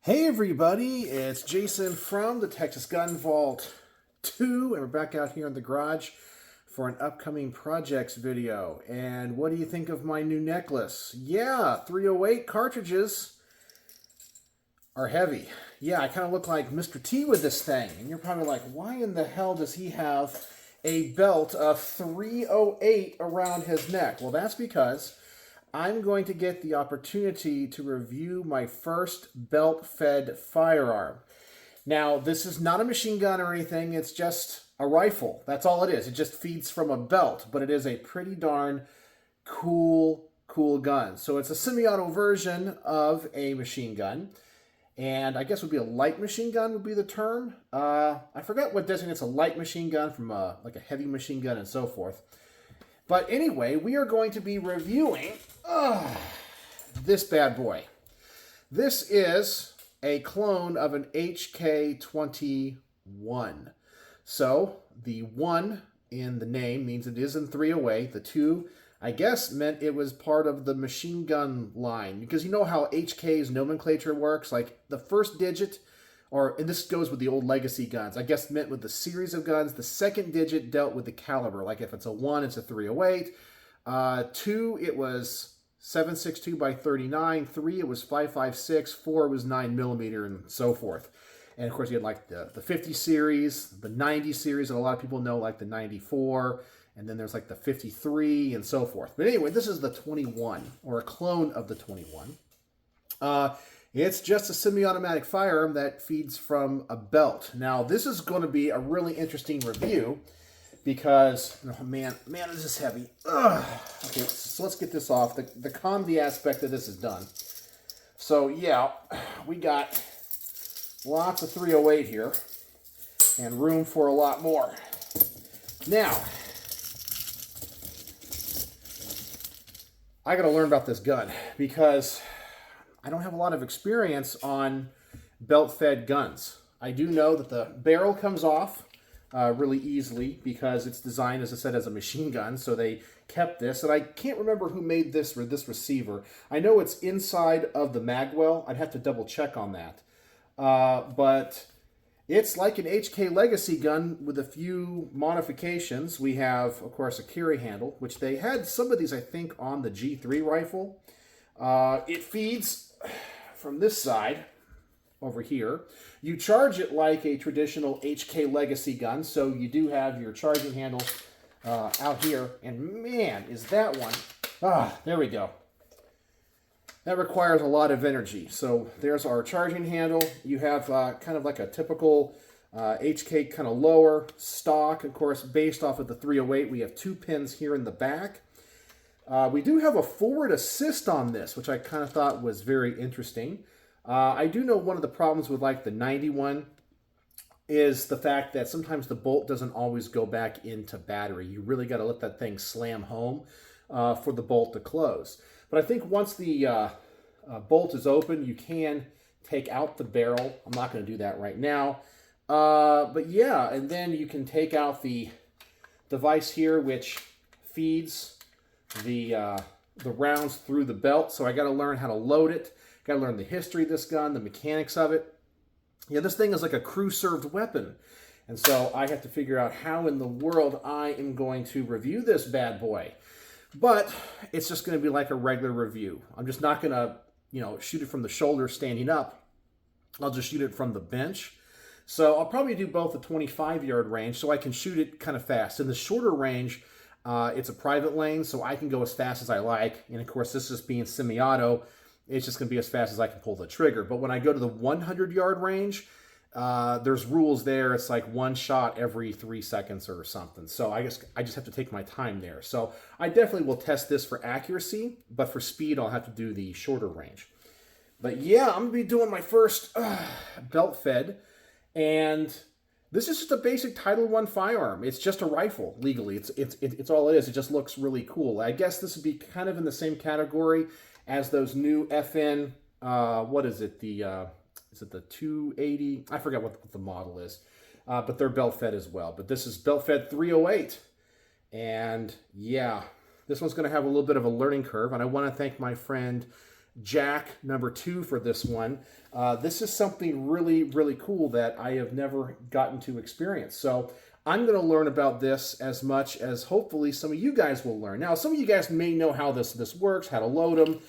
Hey everybody, it's Jason from the Texas Gun Vault 2, and we're back out here in the garage for an upcoming projects video. And what do you think of my new necklace? Yeah, 308 cartridges are heavy. Yeah, I kind of look like Mr. T with this thing. And you're probably like, why in the hell does he have a belt of 308 around his neck? Well, that's because I'm going to get the opportunity to review my first belt-fed firearm. Now, this is not a machine gun or anything. It's just a rifle. That's all it is. It just feeds from a belt, but it is a pretty darn cool gun. So it's a semi-auto version of a machine gun. And I guess would be a light machine gun would be the term. I forgot what designates a light machine gun from like a heavy machine gun and so forth. But anyway, we are going to be reviewing this bad boy. This is a clone of an HK21. So the 1 in the name means it is in 308. The 2, I guess, meant it was part of the machine gun line. Because you know how HK's nomenclature works? Like the first digit, and this goes with the old legacy guns, I guess meant with the series of guns. The second digit dealt with the caliber. Like if it's a 1, it's a 308. 2, it was 7.62 by 39. 3, it was 5.56. 4 was 9mm, and so forth. And of course, you had like the 50 series, the 90 series, and a lot of people know like the 94. And then there's like the 53 and so forth. But anyway, this is the 21, or a clone of the 21. It's just a semi-automatic firearm that feeds from a belt. Now, this is going to be a really interesting review because, oh man, this is heavy. Ugh. Okay, so let's get this off. The comedy aspect of this is done. So yeah, we got lots of 308 here and room for a lot more. Now, I got to learn about this gun because I don't have a lot of experience on belt-fed guns. I do know that the barrel comes off really easily because it's designed, as I said, as a machine gun, so they kept this. And I can't remember who made this or this receiver. I know it's inside of the magwell. I'd have to double check on that. But it's like an HK Legacy gun with a few modifications. We have, of course, a carry handle, which they had some of these, I think, on the G3 rifle. It feeds from this side over here. You charge it like a traditional HK Legacy gun, so you do have your charging handle out here, and man, is that one, there we go. That requires a lot of energy. So there's our charging handle. You have kind of like a typical HK kind of lower stock, of course, based off of the 308. We have 2 pins here in the back. We do have a forward assist on this, which I kind of thought was very interesting. I do know one of the problems with like the 91 is the fact that sometimes the bolt doesn't always go back into battery. You really got to let that thing slam home for the bolt to close. But I think once the bolt is open, you can take out the barrel. I'm not going to do that right now. But yeah, and then you can take out the device here, which feeds the rounds through the belt. So I got to learn how to load it. Got to learn the history of this gun, the mechanics of it. Yeah, this thing is like a crew-served weapon. And so I have to figure out how in the world I am going to review this bad boy. But it's just going to be like a regular review. I'm just not going to, shoot it from the shoulder standing up. I'll just shoot it from the bench. So I'll probably do both the 25-yard range so I can shoot it kind of fast. In the shorter range, it's a private lane, so I can go as fast as I like. And of course, this is being semi-auto. It's just going to be as fast as I can pull the trigger. But when I go to the 100-yard range, there's rules there. It's like 1 shot every 3 seconds or something. So I guess I just have to take my time there. So I definitely will test this for accuracy, but for speed, I'll have to do the shorter range. But yeah, I'm going to be doing my first belt fed. And this is just a basic Title I firearm. It's just a rifle legally. It's all it is. It just looks really cool. I guess this would be kind of in the same category as those new FN, what is it? Is it the 280? I forgot what the model is. But they're belt fed as well. But this is belt fed 308. And yeah, this one's going to have a little bit of a learning curve. And I want to thank my friend jack number 2 for this one. This is something really, really cool that I have never gotten to experience. So I'm going to learn about this as much as hopefully some of you guys will learn. Now, some of you guys may know how this works, how to load them,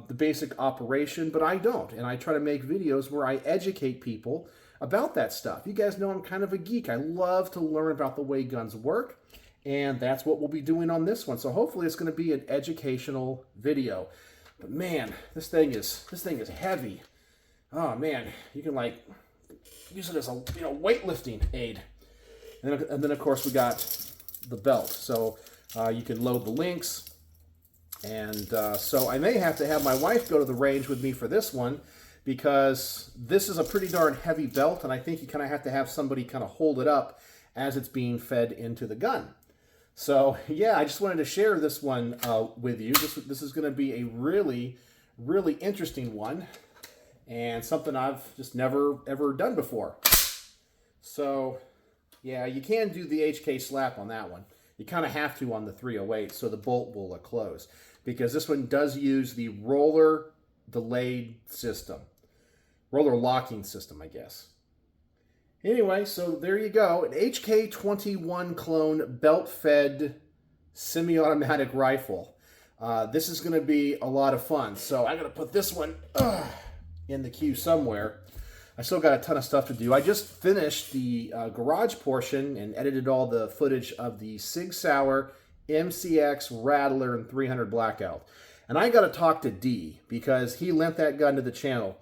the basic operation, but I don't. And I try to make videos where I educate people about that stuff. You guys know I'm kind of a geek. I love to learn about the way guns work, and that's what we'll be doing on this one. So hopefully it's going to be an educational video. But man, this thing is heavy. Oh man, you can like use it as a weightlifting aid. And then of course we got the belt, so you can load the links. And so I may have to have my wife go to the range with me for this one, because this is a pretty darn heavy belt, and I think you kind of have to have somebody kind of hold it up as it's being fed into the gun. So yeah, I just wanted to share this one with you. This is going to be a really, really interesting one, and something I've just never ever done before. So yeah, you can do the HK slap on that one. You kind of have to on the 308, so the bolt will close, because this one does use the roller delayed system. Roller locking system, I guess. Anyway, so there you go. An HK21 clone belt-fed semi-automatic rifle. This is going to be a lot of fun. So I'm going to put this one in the queue somewhere. I still got a ton of stuff to do. I just finished the garage portion and edited all the footage of the Sig Sauer MCX Rattler and 300 Blackout. And I got to talk to D, because he lent that gun to the channel.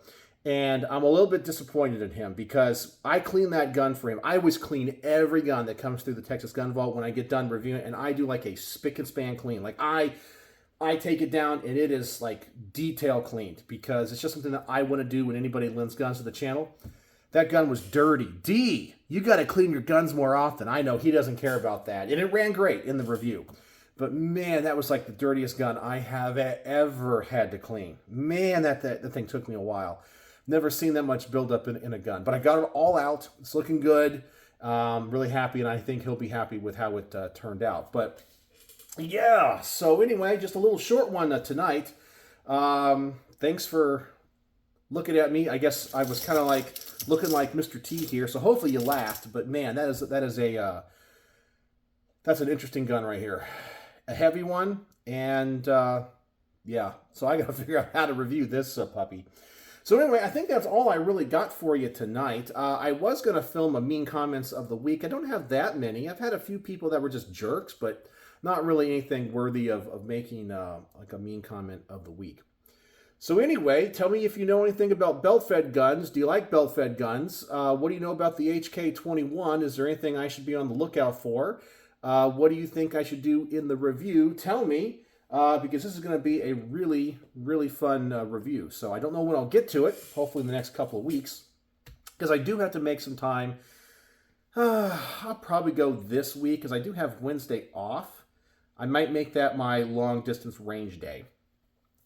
And I'm a little bit disappointed in him, because I clean that gun for him. I always clean every gun that comes through the Texas Gun Vault when I get done reviewing it. And I do like a spick and span clean. Like I take it down and it is like detail cleaned, because it's just something that I want to do when anybody lends guns to the channel. That gun was dirty. D, you got to clean your guns more often. I know he doesn't care about that. And it ran great in the review. But man, that was like the dirtiest gun I have ever had to clean. Man, that thing took me a while. Never seen that much buildup in a gun. But I got it all out. It's looking good. Really happy, and I think he'll be happy with how it turned out. But yeah, so anyway, just a little short one tonight. Thanks for looking at me. I guess I was kind of like looking like Mr. T here, so hopefully you laughed. But man, that's an interesting gun right here. A heavy one, and yeah, so I got to figure out how to review this puppy. So anyway, I think that's all I really got for you tonight. I was going to film a mean comments of the week. I don't have that many. I've had a few people that were just jerks, but not really anything worthy of making like a mean comment of the week. So anyway, tell me if you know anything about belt-fed guns. Do you like belt-fed guns? What do you know about the HK21? Is there anything I should be on the lookout for? What do you think I should do in the review? Tell me, because this is going to be a really, really fun review. So I don't know when I'll get to it, hopefully in the next couple of weeks, because I do have to make some time. I'll probably go this week, because I do have Wednesday off. I might make that my long-distance range day,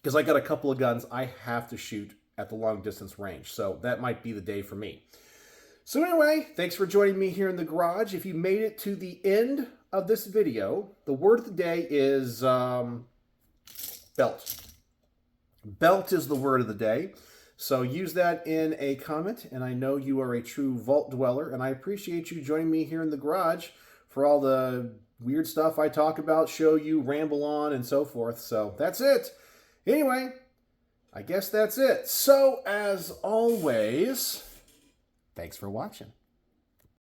because I got a couple of guns I have to shoot at the long-distance range. So that might be the day for me. So anyway, thanks for joining me here in the garage. If you made it to the end of this video, the word of the day is belt. Belt is the word of the day. So use that in a comment, and I know you are a true vault dweller, and I appreciate you joining me here in the garage for all the weird stuff I talk about, show you, ramble on, and so forth. So that's it. Anyway, I guess that's it. So as always, thanks for watching.